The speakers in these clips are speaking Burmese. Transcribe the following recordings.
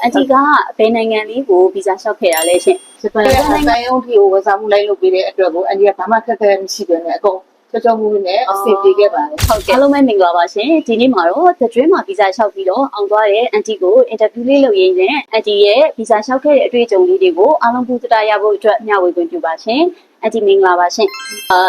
အန်တီကဘယ်နိုင်ငံလေးကိုဗီဇာလျှောက်ခဲ့တာလဲရှင်ဂျပန်နိုင်ငံရုံးထီကိုဝန်ဆောင်မှုလိုက်လုပ်ပေးတဲ့အတွက်ကိုအန်ဒီကဘာမှခက်ခဲမရှိဘဲနဲ့အကုန်ကြောမှုနဲ့အဆင်ပြေခဲ့ပါတယ်ဟုတ်ကဲ့အားလုံးပဲမင်္ဂလာပါရှင်ဒီနေ့မှာတော့The Dream မှာဗီဇာလျှောက်ပြီးတော့အောင်သွားတဲ့အန်တီကိုအင်တာဗျူးလေးလုပ်ရင်းနဲ့အန်တီရဲ့ဗီဇာလျှောက်ခဲ့တဲ့အတွေ့အကြုံလေးတွေကိုအားလုံးပူးတရရဖို့အတွက်မျှဝေခွင့်ပြုပါရှင်အန်တီမင်္ဂလာပါရှင်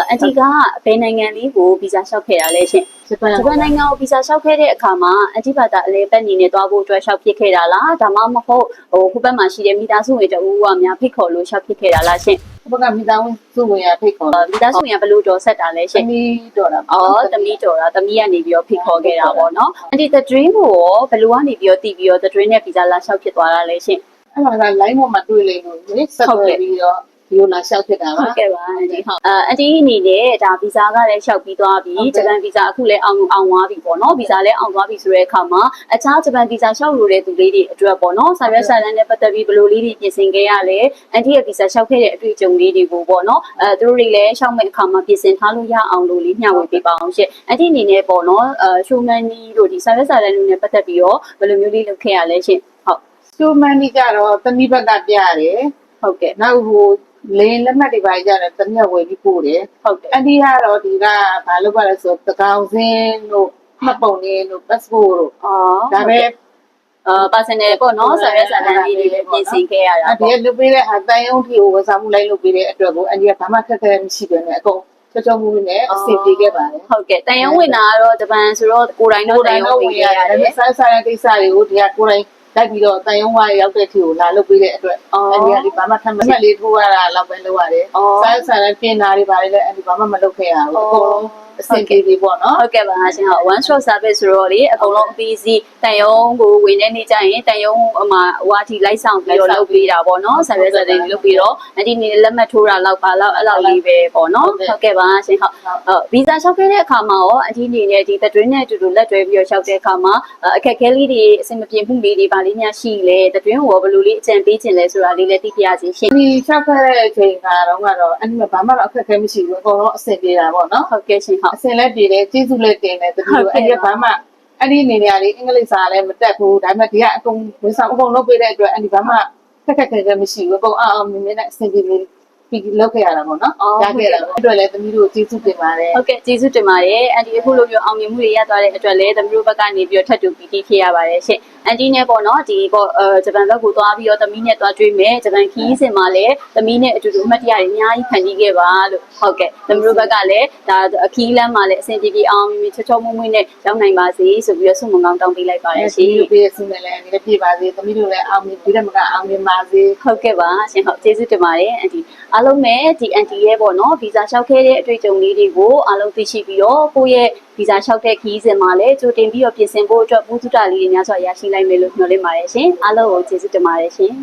အန်တီကဘယ်နိုင်ငံလေးကိုဗီဇာလျှောက်ခဲ့တာလဲရှင်ဂျပန်နိုင်ငံကိုဗီဇာလျှောက်ခဲ့တဲ့အခါမှာအန်တီဘာသာအလဲပတ်နေနဲ့တွားဖို့အတွက်လျှောက်ဖြစ်ခဲ့တာလားဒါမှမဟုတ်ဟိုဘက်မှာရှိတဲ့မိသားစုဝင်တဦးကများဖိတ်ခေါ်လို့လျှောက်ဖြစ်ခဲ့တာလားရှင်ဘက်ကမိသားစုဝင်ရဖိတ်ခေါ်မိသားစုဝင်ကဘလို့တော်ဆက်တာလဲရှင်သမီးတော်တာသမီးတော်တာသမီးကနေပြီးတော့ဖိတ်ခေါ်ခဲ့တာပေါ့နော်အန်တီ The Dream ကိုရောဘလို့ကနေပြီးတော့တည်ပြီးတော့ The Dream နဲ့ဗီဇာလာလျှောက်ဖြစ်သွားတာလဲရှင်အဲ့ဒါက line ပေါ်မှာတွေ့လိမ့်လို့လေဆက်သွယ်ပြီးတော့ဒီလိုလာလျှောက်ဖြစ်တာပါဟုတ်ကဲ့ပါအန်တီဟုတ်အန်တီအနေနဲ့ဒါဗီဇာကလည်းလျှောက်ပြီးသွားပြီဂျပန်ဗီဇာအခုလည်းအောင်သွားပြီပေါ့နော်ဗီဇာလည်းအောင်သွားပြီဆိုတဲ့အခါမှာအခြားဂျပန်ဗီဇာလျှောက်လို့တဲ့သူလေးတွေအတွက်ပေါ့နော်စာရွက်စာတမ်းနဲ့ပတ်သက်ပြီးဘယ်လိုလေးတွေပြင်ဆင်ခဲ့ရလဲအန်တီရဲ့ဗီဇာလျှောက်ခဲ့တဲ့အတွေ့အကြုံလေးတွေကိုပေါ့နော်သူတို့တွေလည်းလျှောက်မဲ့အခါမှာပြင်ဆင်ထားလို့ရအောင်လို့လေးမျှဝေပေးပါအောင်ရှင့်အန်တီအနေနဲ့ပေါ့နော်ရှိုးမန်နီတို့ဒီစာရွက်စာတမ်းတွေနဲ့ပတ်သက်ပြီးတော့ဘယ်လိုမျိုးလေးလုပ်ခဲ့ရလဲရှင့်ဟုတ်ရှိုးမန်နီကတော့သမီးဘက်ကပြရတယ်ဟုတ်ကဲ့နောက်လင်းလက်မှတ်တွေပါကြတယ်တမျက်ဝယ်ပြီးပို့တယ်ဟုတ်ကဲ့အန်ဒီကတော့ဒီကဘာလုပ်ပါလဲဆိုတကောင်စင်းတို့မှတ်ပုံလေးတို့ passport တို့ဒါပဲpersonal ပေါ့နော်စာရွက်စာတမ်းလေးတွေပြင်ဆင်ခဲ့ရတာပေါ့ဒီလုပ်ပေးတဲ့ဟာတန်ရုံးထီကိုဝန်ဆောင်မှုလိုက်လုပ်ပေးတဲ့အတွက်ကိုအန်ဒီကဘာမှခက်ခဲမရှိဘဲနဲ့အကုန်ကြောမှုနဲ့အဆင်ပြေခဲ့ပါတယ်ဟုတ်ကဲ့တန်ရုံးဝင်တာကတော့ဂျပန်ဆိုတော့ကိုယ်တိုင်တော့တန်ရုံးဝင်ခဲ့ရတယ်ဆိုင်ဆိုင်တဲ့ကိစ္စတွေကိုဒီကကိုယ်တိုင်လိုက်ပြီးတော့တန်ရုံးဝါးရောက်တဲ့ထီကိုလာလုပ်ပေးတဲ့အတွက်အန်ဒီကဒီဘာမှထမ်းမလေးထိုးရတာလောက်ပဲလုပ်ရတယ်ဆိုင်ဆိုင်တဲ့ပြင်တာတွေပါလေအန်ဒီဘာမှမလုပ်ခဲ့ရဘူးအကုန်လုံးအဆင်ပြေပြီပေါ့နော်ဟုတ်ကဲ့ပါရှင်ဟုတ် one shot service ဆိုတော့လေအကုန်လုံးအပြီးစီးတန်ရုံးကိုဝင်နေနေကြရင်တန်ရုံးမှာဟိုအထိလိုက်ဆောင်ပြီးတော့လုပ်ပေးတာပေါ့နော်ဆာရွက်စာတမ်းလုပ်ပြီးတော့အဒီနေလက်မှတ်ထိုးတာလောက်ပါလောက်အဲ့လောက်လေးပဲပေါ့နော်ဟုတ်ကဲ့ပါရှင်ဟုတ်ဗီဇာလျှောက်ခဲ့တဲ့အခါမှာရောအဒီနေနဲ့ဒီ The Dream နဲ့အတူတူလက်တွဲပြီးတော့လျှောက်တဲ့အခါမှာအခက်အခဲလေးတွေအဆင်မပြေမှုလေးတွေပါလေးများရှိလေ The Dream ကိုဘယ်လိုလေးအကြံပေးခြင်းလဲဆိုတာလေးလည်းသိပြရစီရှင်ဒီလျှောက်ခဲ့တဲ့အချိန်ကတော့အဲ့ဒီမှာဘာမှတော့အခက်အခဲမရှိဘူးအကုန်လုံးအဆင်ပြေတာပေါ့နော်ဟုတ်ကဲ့ရှင်ဟုတ်အဆင်လက်ပြေတယ်ကျေးဇူးလက်တင်တယ်တကယ်လို့အဲ့ဒီဘာမှအဲ့ဒီနေရာလေးအင်္ဂလိပ်စာလည်းမတက်ဘူးဒါပေမဲ့ဒီကအကုန်ဝန်ဆောင်အကုန်လုပ်ပေးတဲ့အတွက်အဲ့ဒီဘာမှခက်ခဲမရှိဘူးအကုန်အောင်မြင်မြင်နဲ့အဆင်ပြေပြီးလုပ်ခဲ့ရတာပေါ့နော်ရခဲ့တာပေါ့အတွက်လည်းသမီးတို့ကျေးဇူးတင်ပါတယ်ဟုတ်ကဲ့ကျေးဇူးတင်ပါတယ်အန်တီအခုလိုမျိုးအောင်မြင်မှုတွေရသွားတဲ့အတွက်လည်းသမီးတို့ဘက်ကနေပြီးတော့ထပ်တူပီတိဖြစ်ရပါတယ်ရှင်အန်တီနဲ့ပေါ့နော်ဒီပေါ့ဂျပန်ဘက်ကိုသွားပြီးတော့သမီးနဲ့သွားတွေ့မယ်ဂျပန်ခီးစင်မှာလည်းသမီးနဲ့အတူတူအမှတ်တရတွေအများကြီးဖန်တီးခဲ့ပါလို့ဟုတ်ကဲ့သမီးတို့ဘက်ကလည်းဒါအခီးလမ်းမှာလည်းအဆင်ပြေအောင်မြင်ချောမွေ့နဲ့ရောက်နိုင်ပါစေဆိုပြီးတော့ဆုမကောင်းတောင်းပေးလိုက်ပါတယ်ရှင်ဒီပေးဆုနဲ့လည်းဒီပြပါစေသမီးတို့လည်းအောင်မြင်ဒီတက်မကအောင်မြင်ပါစေဟုတ်ကဲ့ပါရှင်ဟုတ်ကျေးဇူးတင်ပါတယ်အန်တီအားလုံးပဲဒီအန်တီရဲ့ပေါ့နော်ဗီဇာလျှောက်ခဲ့တဲ့အတွေ့အကြုံလေးတွေကိုအားလုံးသိရှိပြီးတော့ကိုယ့်ရဲ့ဗီဇာလျှောက်တဲ့ခီးစဉ်မှာလည်းကြိုတင်ပြီးတော့ပြင်ဆင်ဖို့အတွက်ဘုသူတလေးတွေများစွာရရှိနိုင်မယ်လို့မျှော်လင့်ပါတယ်ရှင်အားလုံးကိုကျေးဇူးတင်ပါတယ်ရှင်